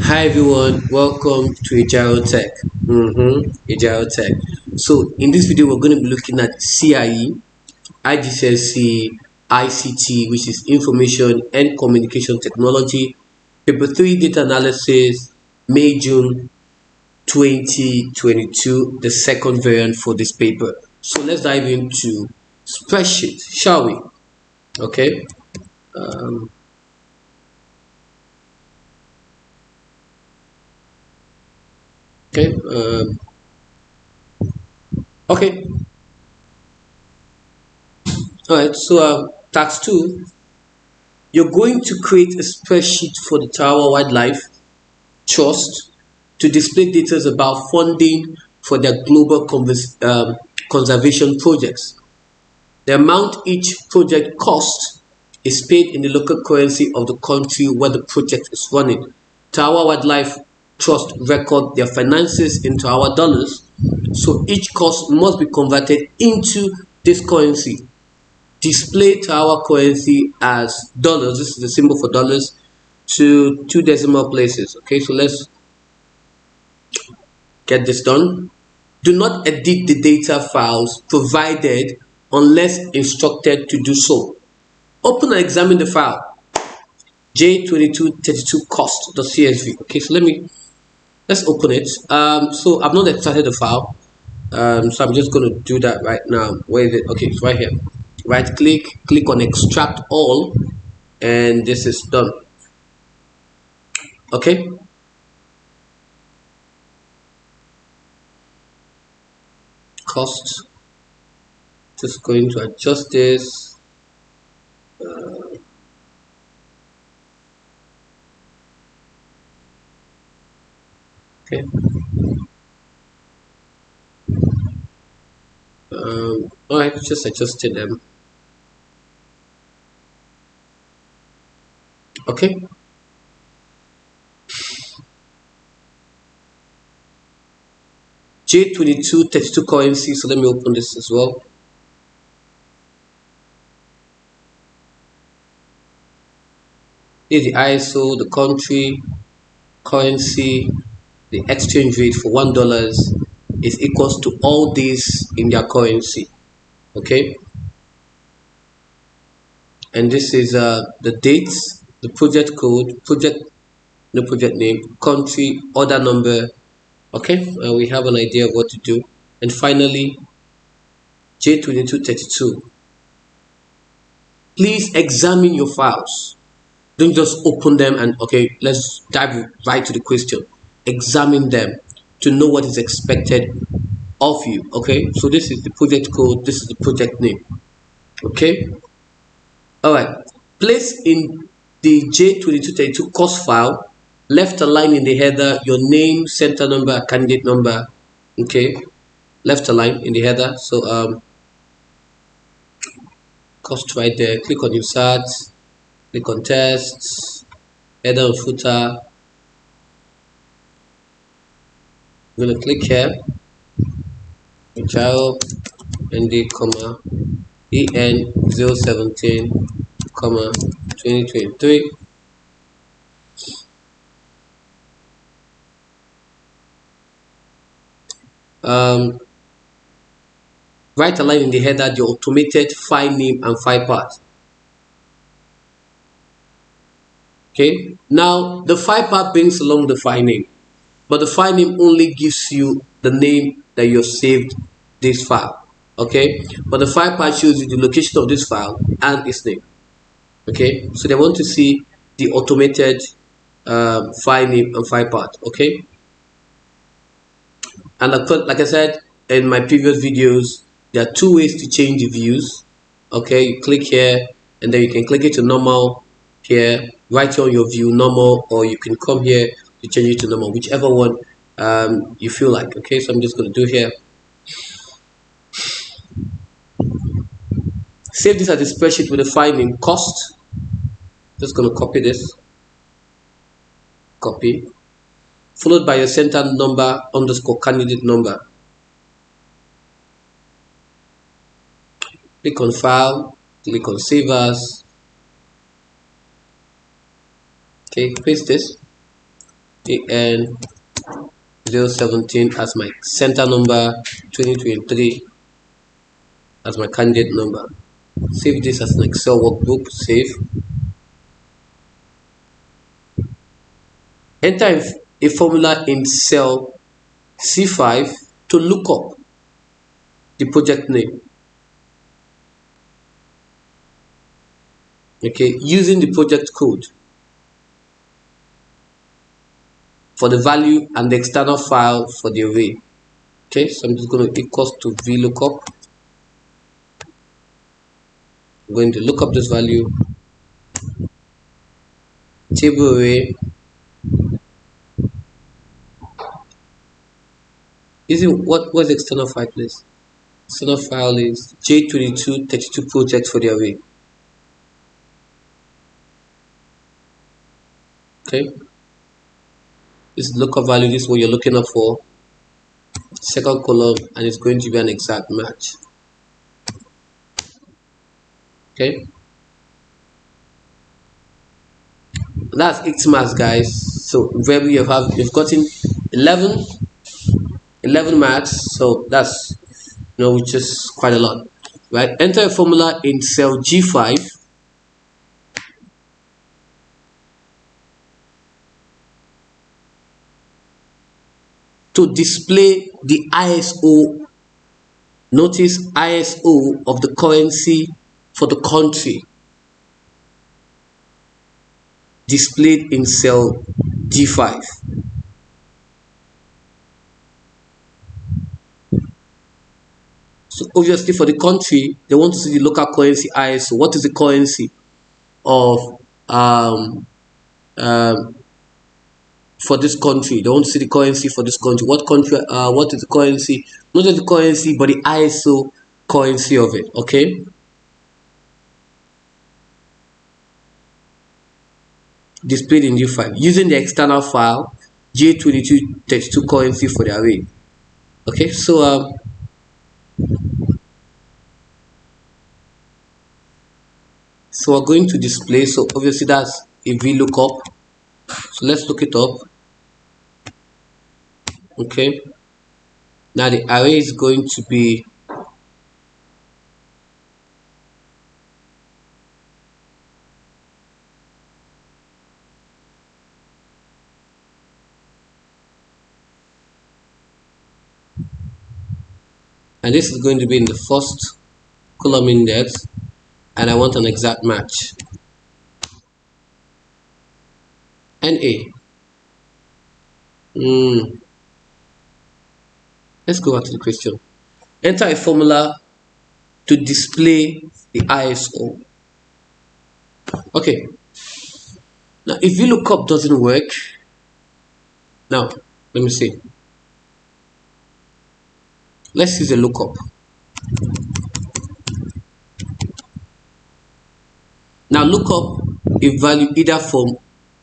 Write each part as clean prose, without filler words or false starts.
Hi everyone, welcome to Ajiro Tech. Ajiro Tech. So in this video, we're going to be looking at CIE, IGCSE ICT, which is Information and Communication Technology, Paper 3 Data Analysis, May June 2022, the second variant for this paper. So let's dive into Spreadsheet, shall we? Okay. Okay. Okay. All right. So task 2. You're going to create a spreadsheet for the Tarawa Wildlife Trust to display details about funding for their global conservation projects. The amount each project costs is paid in the local currency of the country where the project is running. Tarawa Wildlife Trust record their finances in Tarawa dollars, so each cost must be converted into this currency. Display Tarawa currency as dollars. This is the symbol for dollars to two decimal places. Okay, so let's get this done. Do not edit the data files provided unless instructed to do so. Open and examine the file J2232 cost.csv. Okay, so let's open it. So I've not extracted the file, so I'm just going to do that right now. Where is it? Okay, it's right here. Right click on extract all, and this is done. Okay, cost, just going to adjust this. Okay, all right, just adjusted them. Okay, J2232 currency. So let me open this as well. Here's the ISO, the country, currency, the exchange rate for $1 is equals to all these in their currency. Okay, and this is the dates, the project code, the project name, country, order number. Okay, we have an idea of what to do. And finally, J2232. Please examine your files. Don't just open them and okay, let's dive right to the question. Examine them to know what is expected of you. Okay, so this is the project code, this is the project name. Okay, all right. Place in the J2232 course file, left align in the header your name, center number, candidate number. Okay, left align in the header. So cost right there. Click on insert, click on tests, header and footer. I'm gonna click here, Ajiro ND, comma EN 017, comma 2023. Right align in the header the automated file name and file path. Okay, now the file path brings along the file name, but the file name only gives you the name that you have saved this file. Okay, but the file path shows you the location of this file and its name. Okay, so they want to see the automated file name and file path. Okay, and like I said in my previous videos, there are two ways to change the views. Okay, you click here and then you can click it to normal here, right here on your view, normal, or you can come here to change it to normal, whichever one you feel like. Okay, so I'm just going to do here. Save this as a spreadsheet with a file name cost. Just going to copy this, copy, followed by your center number underscore candidate number. Click on file, click on save as. Okay, paste this. AN017 as my center number, 2023 as my candidate number. Save this as an Excel workbook. Save. Enter a formula in cell C5 to look up the project name. Okay, using the project code for the value and the external file for the array. Okay, so I'm just going to equals to VLOOKUP. I'm going to look up this value, table array, using what's the external file, please? External file is J2232 project for the array. Okay, this lookup value, this is what you're looking up for. Second column, and it's going to be an exact match. Okay, that's 8 marks, guys. So where you've gotten 11 marks, so that's which is quite a lot, right? Enter a formula in cell G5 to display the ISO. Notice ISO of the currency for the country displayed in cell G5. So obviously for the country, they want to see the local currency ISO. What is the currency of for this country? They want to see the currency for this country. What country? What is the currency? Not just the currency, but the ISO currency of it. Okay. Displayed in G5 using the external file J2232 currency for the array. Okay, so we're going to display. So obviously that's a VLOOKUP. So let's look it up. Okay, now the array is going to be and this is going to be in the first column index, and I want an exact match. NA. Let's go back to the question. Enter a formula to display the ISO. Okay. Now, if VLOOKUP doesn't work, now let me see. Let's use a lookup. Now look up a value either from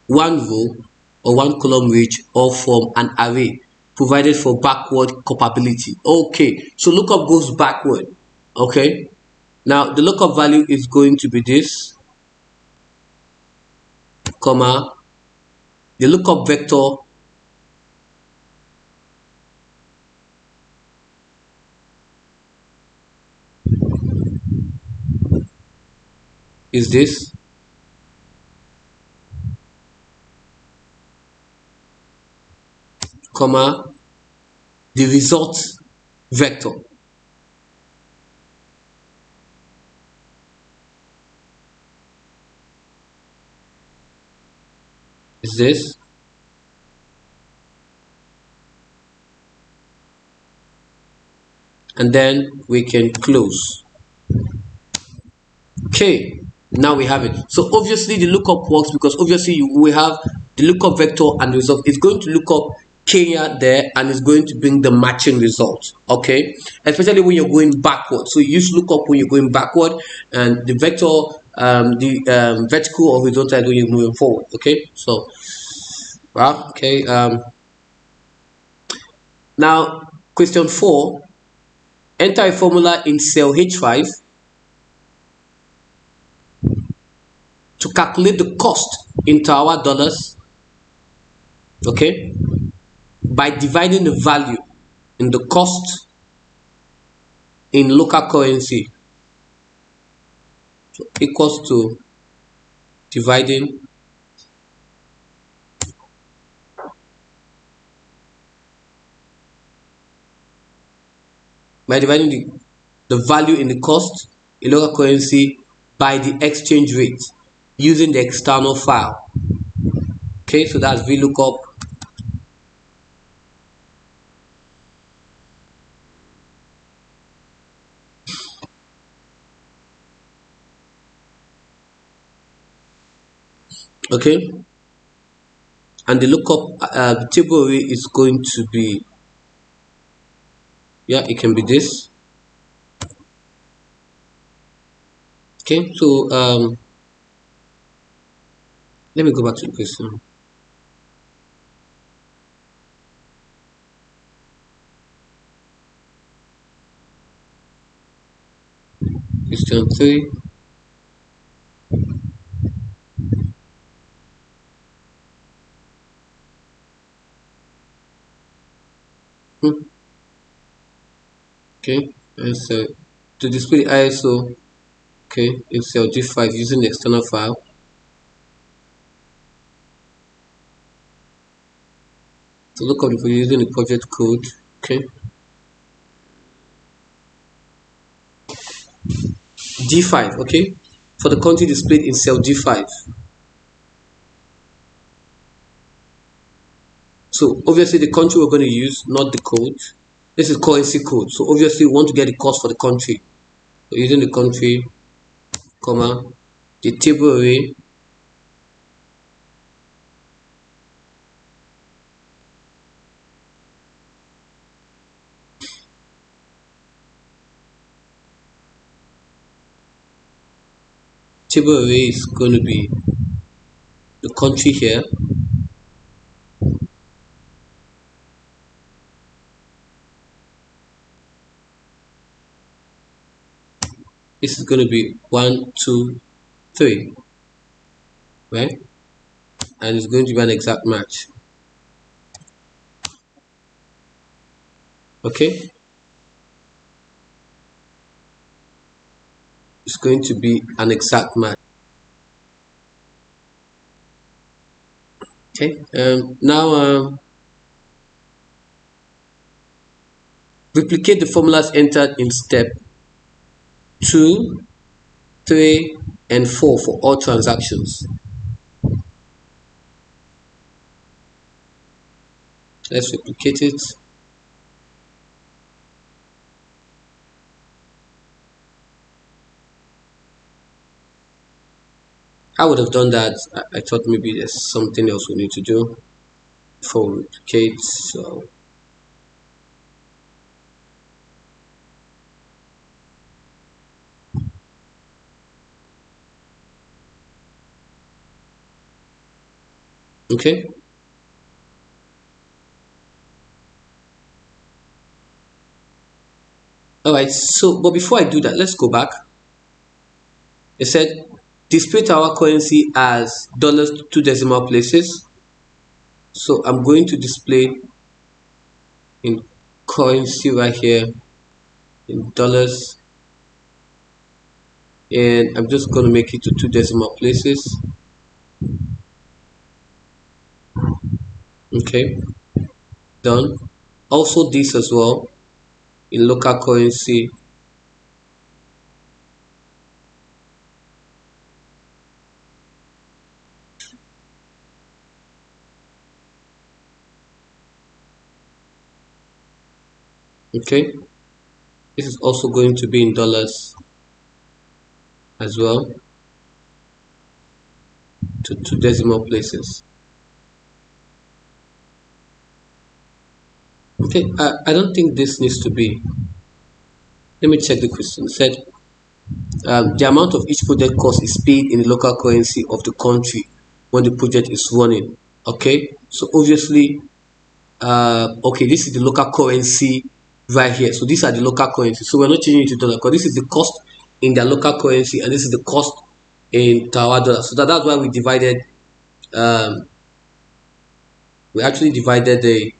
one row or one column range or from an array provided for backward compatibility. Okay, so lookup goes backward. Okay, now the lookup value is going to be this, comma, the lookup vector is this, comma, the result vector is this, and then we can close. Okay, now we have it. So obviously the lookup works because obviously we have the lookup vector and the result. It's going to look up Kenya there and it's going to bring the matching result. Okay, especially when you're going backward. So you use lookup when you're going backward, and the vector, vertical or horizontal when you're moving forward. Okay, so well, okay. Now question 4. Enter a formula in cell H5 to calculate the cost in Taiwan dollars okay, by dividing the value in the cost in local currency, so equals to dividing the value in the cost in local currency by the exchange rate using the external file. Okay, so that's VLOOKUP. Okay, and the lookup the table array is going to be, yeah, it can be this. Okay, so let me go back to the question. Question 3. Okay, and so to display ISO, okay, in cell G5 using the external file. To look up the using the project code. Okay, G5. Okay, for the country displayed in cell G5. So obviously the country we're going to use, not the code. This is currency code. So obviously we want to get the cost for the country. So using the country, comma, the table array, table array is going to be the country here. This is going to be 1, 2, 3, right? And it's going to be an exact match. Okay, it's going to be an exact match. Okay, now replicate the formulas entered in step 2, 3, and 4 for all transactions. Let's replicate it. I would have done that. I thought maybe there's something else we need to do before we replicate. So okay, all right. So but before I do that, let's go back. It said display our currency as dollars to 2 decimal places. So I'm going to display in currency right here in dollars, and I'm just going to make it to 2 decimal places. Okay, done. Also this as well in local currency. Okay, this is also going to be in dollars as well to 2 decimal places. Okay, I don't think this needs to be. Let me check the question. It said the amount of each project cost is paid in the local currency of the country when the project is running. Okay, so obviously okay, this is the local currency right here. So these are the local currency, so we're not changing it to dollar because this is the cost in their local currency and this is the cost in our dollar. So that's why we divided We actually divided the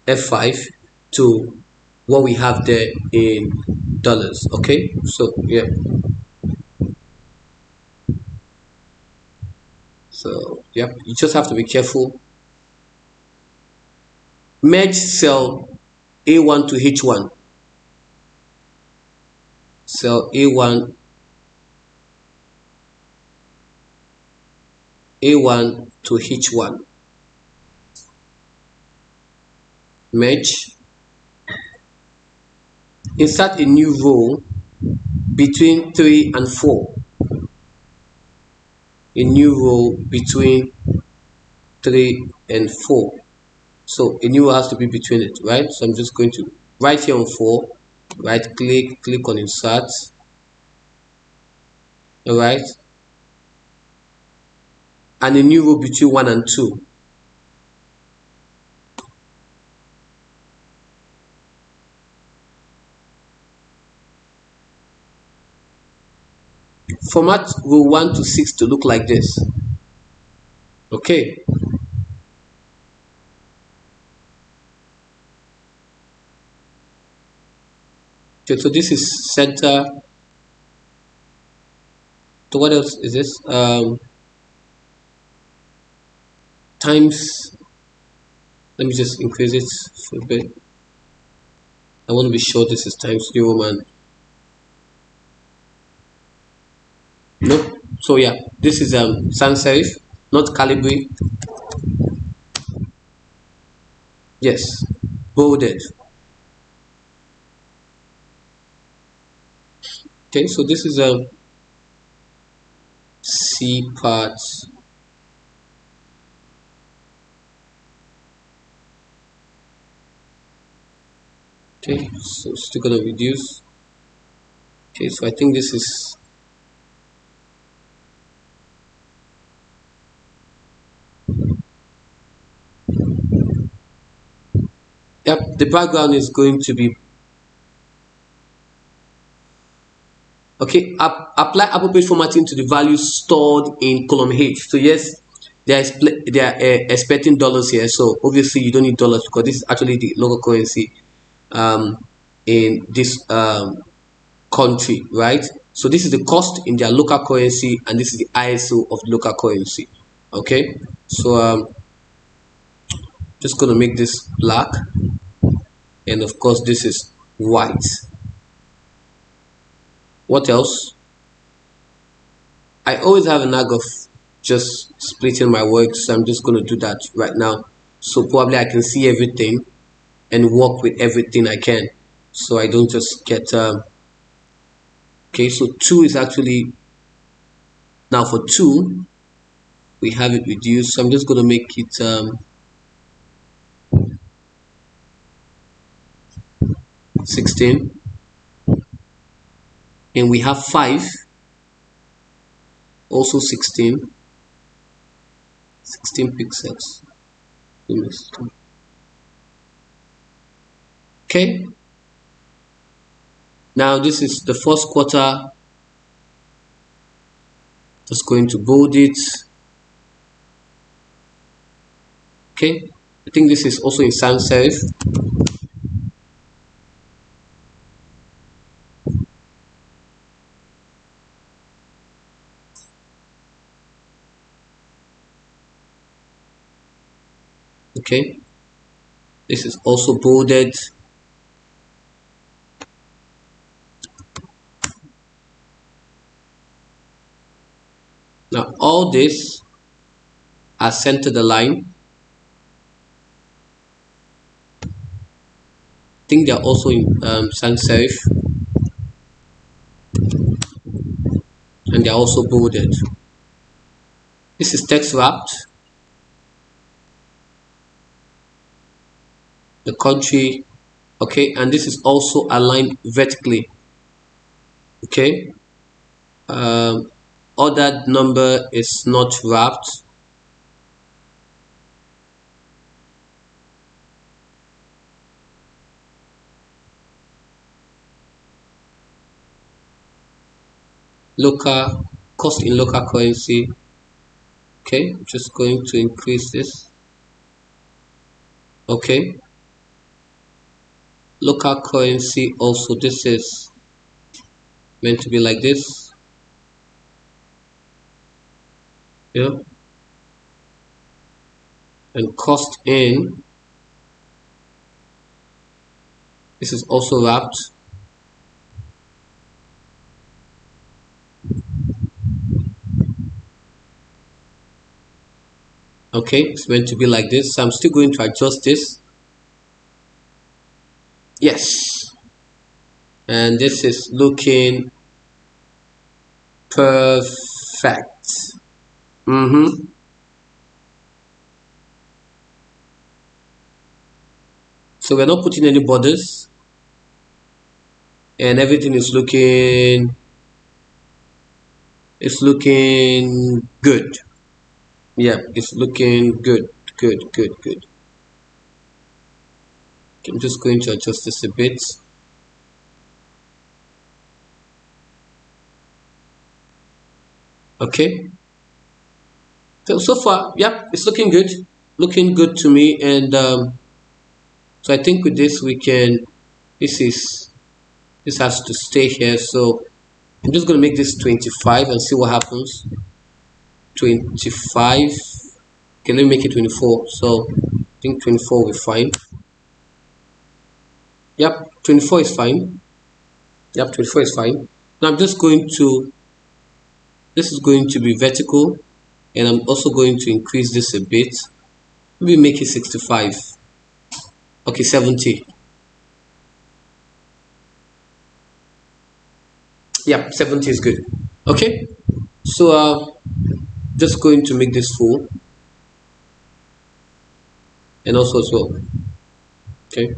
F5 to what we have there in dollars. Okay, so yeah, so yep, you just have to be careful. Merge cell A1 to H1, cell A1 to H1, merge. Insert a new row between 3 and 4, a new row between 3 and 4. So a new row has to be between it, right? So I'm just going to right here on 4, right click on insert. All right, and a new row between 1 and 2. Format row 1 to 6 to look like this. Okay, so this is center. So what else is this? Times. Let me just increase it for a bit. I want to be sure this is times New Roman. Nope. So yeah, this is sans serif, not Calibri. Yes, bolded. Okay, so this is C part. Okay, so still gonna reduce. Okay, so I think this is yep, the background is going to be okay. Apply appropriate formatting to the values stored in column H. So yes, they are expecting dollars here. So obviously you don't need dollars because this is actually the local currency in this country, right? So this is the cost in their local currency, and this is the ISO of the local currency. Okay, so just gonna make this black, and of course this is white. What else? I always have a knack of just splitting my work, so I'm just gonna do that right now. So probably I can see everything and work with everything I can, so I don't just get okay. So 2 is actually now for 2 we have it reduced, so I'm just gonna make it 16, and we have 5 also 16 pixels. Okay, now this is the first quarter. Just going to bold it. Okay, I think this is also in sans serif. Okay, this is also bolded. Now all this are centered align. I think they are also in sans serif, and they are also bolded. This is text wrapped. The country, okay, and this is also aligned vertically. Okay, ordered number is not wrapped. Local cost in local currency. Okay, I'm just going to increase this. Okay, local currency also, this is meant to be like this. Yeah, and cost in, this is also wrapped. Okay, it's meant to be like this, so I'm still going to adjust this. Yes, and this is looking perfect. So we're not putting any borders, and everything is looking, it's looking good. Yeah, it's looking good, good, good, good. I'm just going to adjust this a bit. Okay, so far, yep, it's looking good to me. And so I think with this we can, this is, this has to stay here. So I'm just going to make this 25 and see what happens. 25. Okay, let me make it 24. So I think 24 will be fine. Yep, 24 is fine. Yep, 24 is fine. Now I'm just going to, this is going to be vertical, and I'm also going to increase this a bit. Maybe make it 65. Okay, 70. Yeah, 70 is good. Okay, so just going to make this full, and also as well. Okay,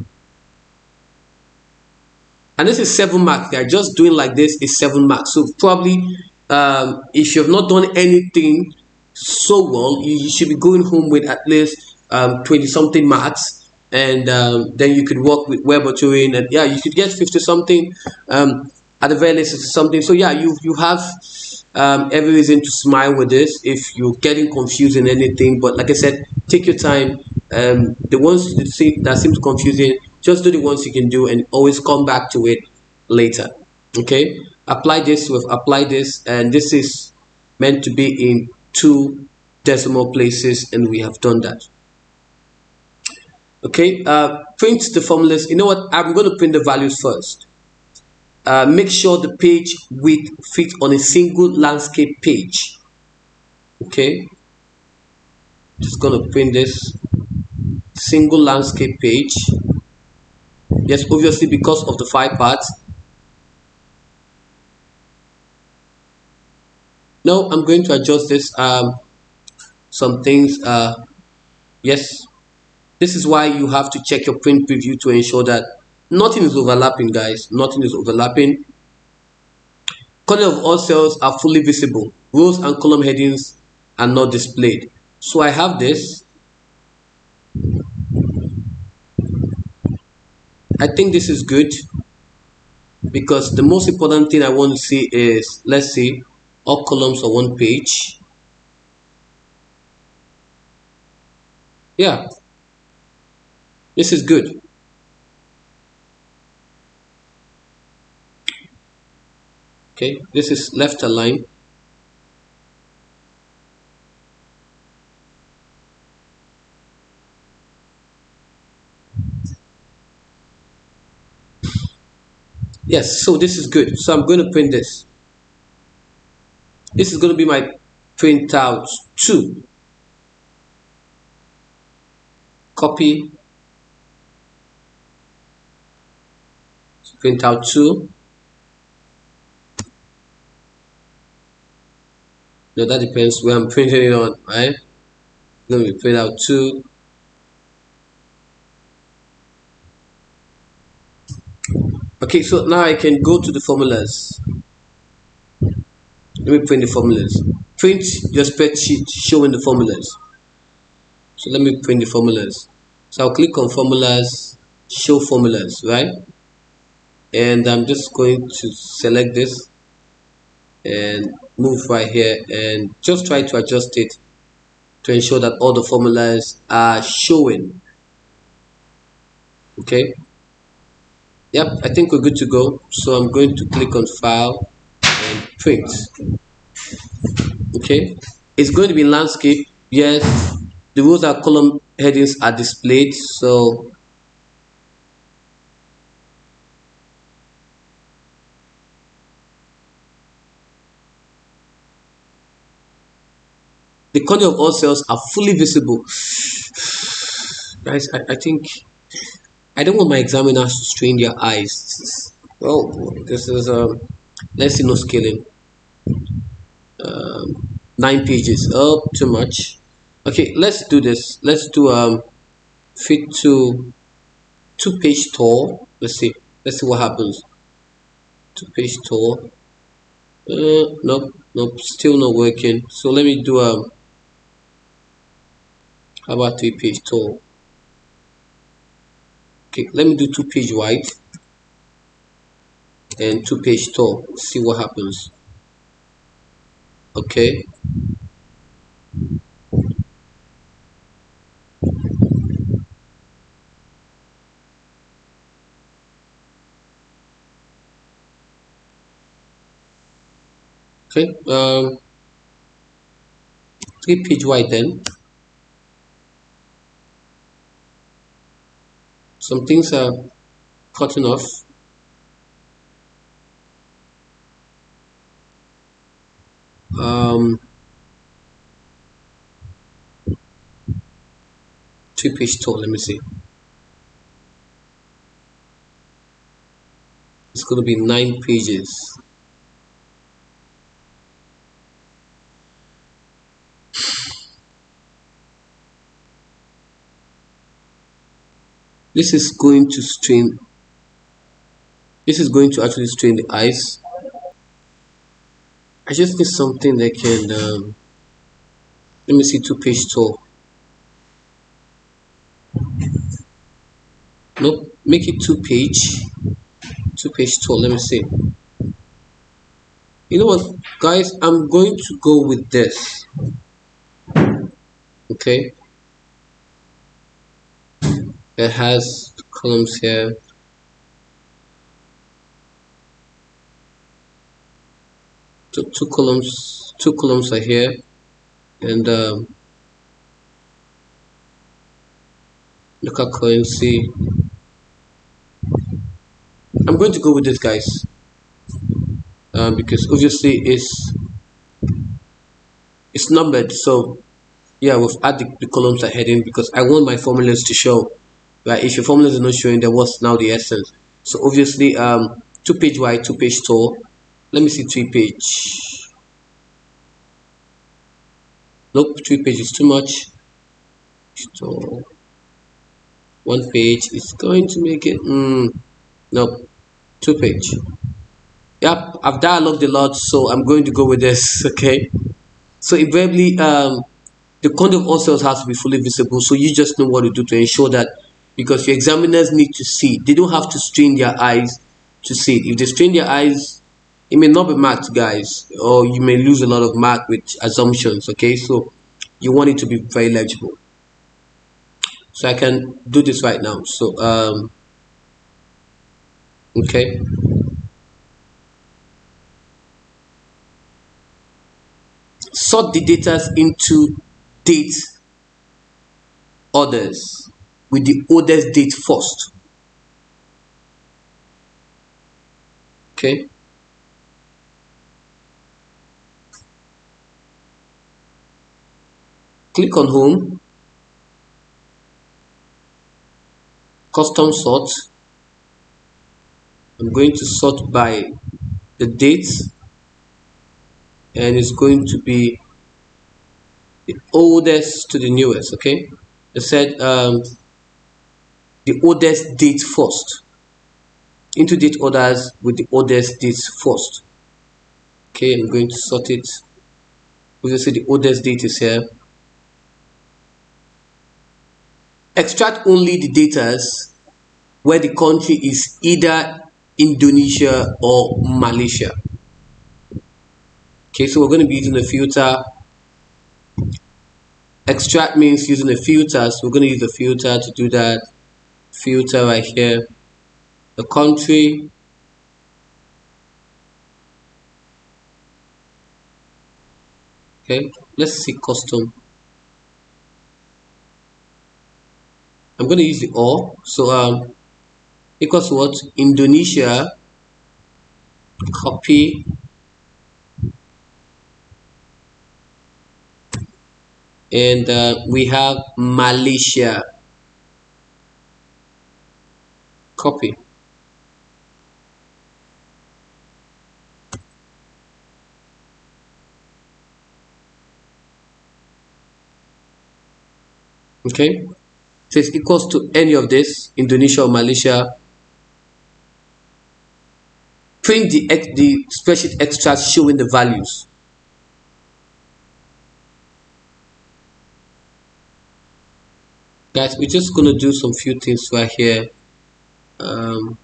and this is 7 marks. They are just doing like this is 7 marks. So probably if you have not done anything so well, you should be going home with at least 20 something marks, and then you could work with web or tutoring, and yeah, you could get 50 something, at the very least 50 something. So yeah, you have every reason to smile with this if you're getting confused in anything. But like I said, take your time. The ones that seems confusing, just do the ones you can do and always come back to it later. Okay, apply this, we've applied this, and this is meant to be in 2 decimal places, and we have done that. Okay, print the formulas. You know what, I'm going to print the values first. Make sure the page width fits on a single landscape page. Okay, just going to print this single landscape page. Yes, obviously because of the 5 parts. Now I'm going to adjust this, some things. Yes, this is why you have to check your print preview to ensure that nothing is overlapping, guys. Nothing is overlapping. Color of all cells are fully visible. Rows and column headings are not displayed. So I have this. I think this is good, because the most important thing I want to see is, let's see, all columns on one page. Yeah, this is good. Okay, this is left align. Yes, so this is good. So I'm going to print this. This is going to be my printout 2. Copy, printout 2. Now that depends where I'm printing it on, right? Let me print out 2. Okay, so now I can go to the formulas. Let me print the formulas. Print your spreadsheet showing the formulas. So let me print the formulas. So I'll click on formulas, show formulas, right? And I'm just going to select this and move right here and just try to adjust it to ensure that all the formulas are showing. Okay. Yep, I think we're good to go. So I'm going to click on file and print. Okay. It's going to be landscape. Yes, the rows and column headings are displayed. So the corner of all cells are fully visible. Guys, I think I don't want my examiners to strain their eyes. Well, this is let's see, no scaling. 9 pages. Oh, too much. Okay, let's do this. Let's do fit to 2 page tall. Let's see. Let's see what happens. 2 page tall. Nope, nope, still not working. So let me do how about 3 page tall? Okay, let me do 2 page wide and 2 page tall. See what happens. Okay. Okay. 3 page wide then. Some things are cutting off. Um, 3 page tall. Let me see. It's going to be 9 pages. This is going to strain. This is going to actually strain the eyes. I just need something that can. Let me see 2 page tall. Nope. Make it 2 page. 2 page tall. Let me see. You know what, guys? I'm going to go with this. Okay. It has columns here. Two columns. Two columns are here, and local currency. I'm going to go with this, guys, because obviously it's numbered. So yeah, we've added the columns are heading because I want my formulas to show. Right? If your formulas are not showing, then what's now the essence? So obviously, 2 page wide, 2 page tall. Let me see 3 page. Nope, 3 page is too much. So 1 page is going to make it. Nope, 2 page. Yep, I've dialogued a lot, so I'm going to go with this. Okay. So invariably, the content of all cells has to be fully visible. So you just know what to do to ensure that, because your examiners need to see. They don't have to strain their eyes to see it. If they strain their eyes, it may not be marked, guys, or you may lose a lot of mark with assumptions. Okay, so you want it to be very legible. So I can do this right now. So okay. Sort the data into date orders with the oldest date first. Okay. Click on home, custom sort. I'm going to sort by the date, and it's going to be the oldest to the newest. Okay, I said the oldest date first, into date orders with the oldest dates first. Okay, I'm going to sort it. Obviously the oldest date is here. Extract only the data where the country is either Indonesia or Malaysia. Okay, so we're going to be using a filter. Extract means using a filter, so we're going to use a filter to do that. filter right here, the country, okay, let's see custom. I'm going to use the or, so equals to what? Indonesia, copy, and we have Malaysia, copy. Okay, so it's equals to any of this, Indonesia or Malaysia. Print the spreadsheet extract showing the values. Guys, we're just gonna do some few things right here. um,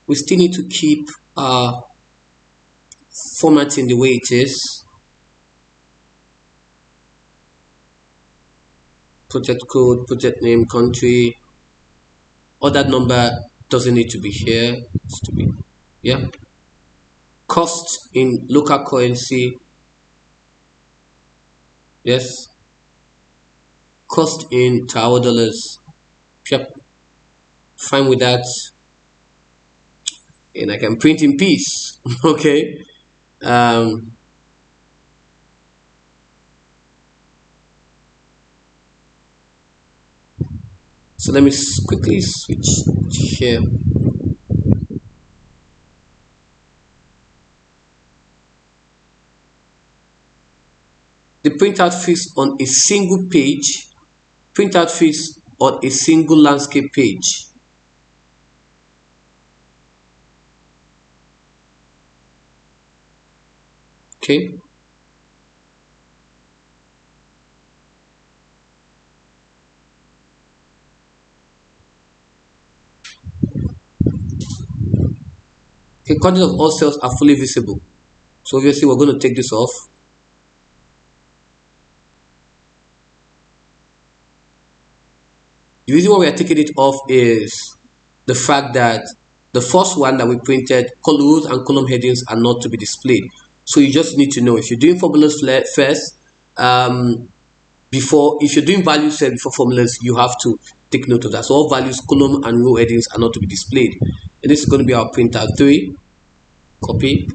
we still need to keep formatting the way it is. Project code, project name, country, all that number doesn't need to be here. It's to be, yeah. Cost in local currency, yes. Cost in Tower dollars, yep. Fine with that, and I can print in peace. Okay. um, so let me quickly switch here. The printout fits on a single page. Printout fits on a single landscape page. Okay. Okay, content of all cells are fully visible. So obviously we're going to take this off. The reason why we are taking it off is the fact that the first one that we printed, columns and column headings are not to be displayed. So you just need to know if you're doing formulas first, before, if you're doing value set before formulas, you have to take note of that. So all values, column and row headings are not to be displayed. And this is going to be our printout 3. Copy.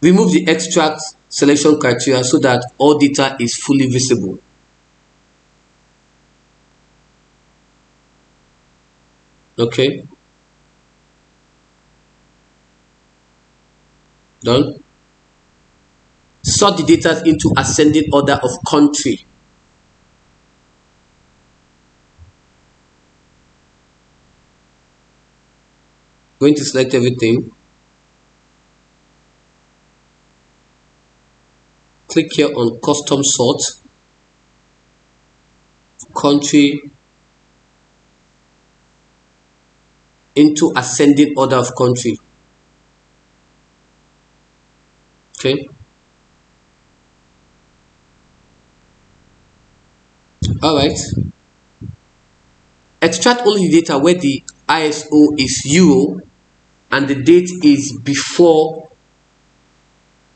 Remove the extract selection criteria so that all data is fully visible. Okay. Done. Sort the data into ascending order of country. Going to select everything. Click here on custom sort. Country into ascending order of country. Okay. All right. Extract only the data where the ISO is euro and the date is before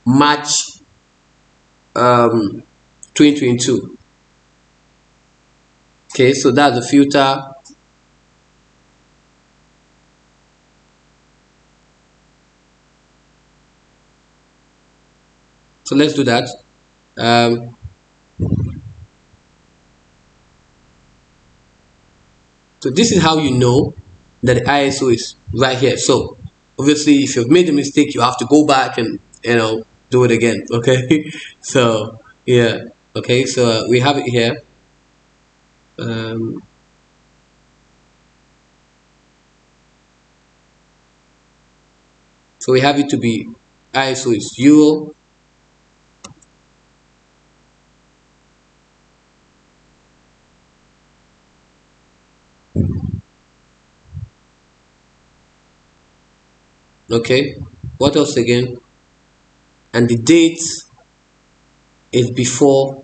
March 2022. Okay, so that's the filter. So let's do that. So this is how you know that the ISO is right here. So obviously, if you've made a mistake, you have to go back and do it again. Okay. So yeah. Okay. So we have it here. So we have it to be ISO is euro. Okay, what else again? And the date is before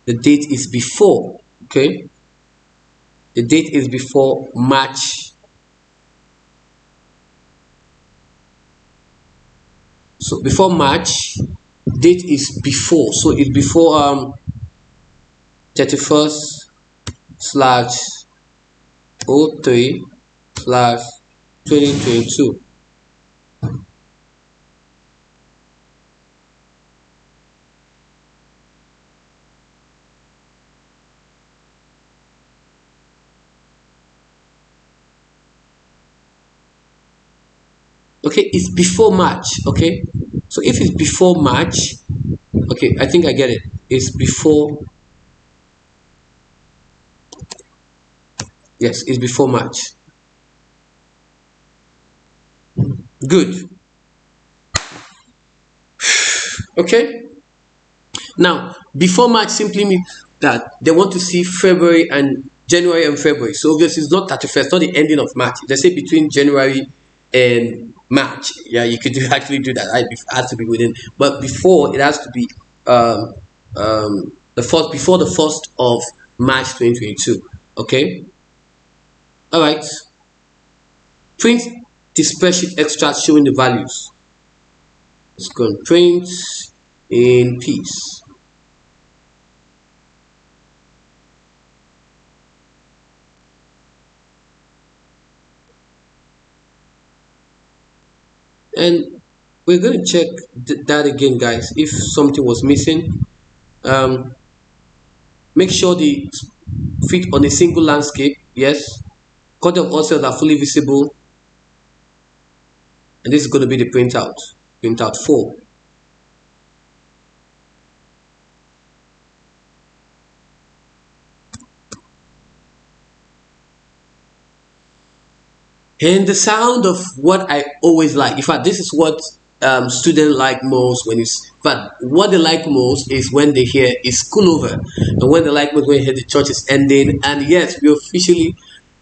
the date is before. Okay, the date is before March. So before March, date is before, so it's before 31st slash 03 slash 2022. Okay, it's before March. Okay, so if it's before March, okay, I think I get it. It's before, yes, it's before March. Good. Okay, now before March simply means that they want to see February and January and February. So obviously it's not 31st, not the ending of March. They say between January and March. Yeah, you could actually do that. Right? It has to be within, but before it has to be the first, before the 1st of March 2022. Okay. All right. Print the spreadsheet extract showing the values. Let's go and print in peace. And we're going to check that again, guys. If something was missing, um, make sure the fit on a single landscape. Yes, cut of all cells are fully visible, and this is going to be the printout 4. And the sound of what I always like. In fact, this is what students like most when it's. But what they like most is when they hear it's school over, and when they like most when they hear the church is ending. And yes, we're officially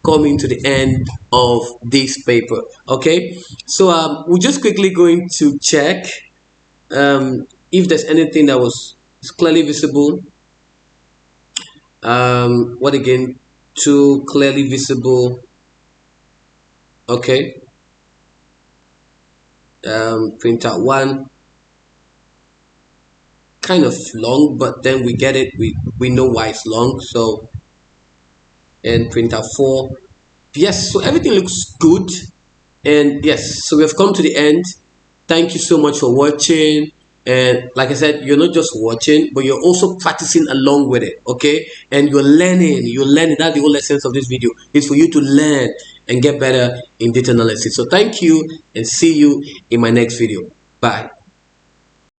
coming to the end of this paper. Okay, so we're just quickly going to check if there's anything that was clearly visible. What again? Too clearly visible. Okay. Printout 1, kind of long, but then we get it, we know why it's long. So, and printout 4, yes, so everything looks good. And yes, so we have come to the end. Thank you so much for watching. And like I said, you're not just watching, but you're also practicing along with it. Okay, and you're learning. That's the whole essence of this video, is for you to learn and get better in data analysis. So thank you, and see you in my next video. Bye.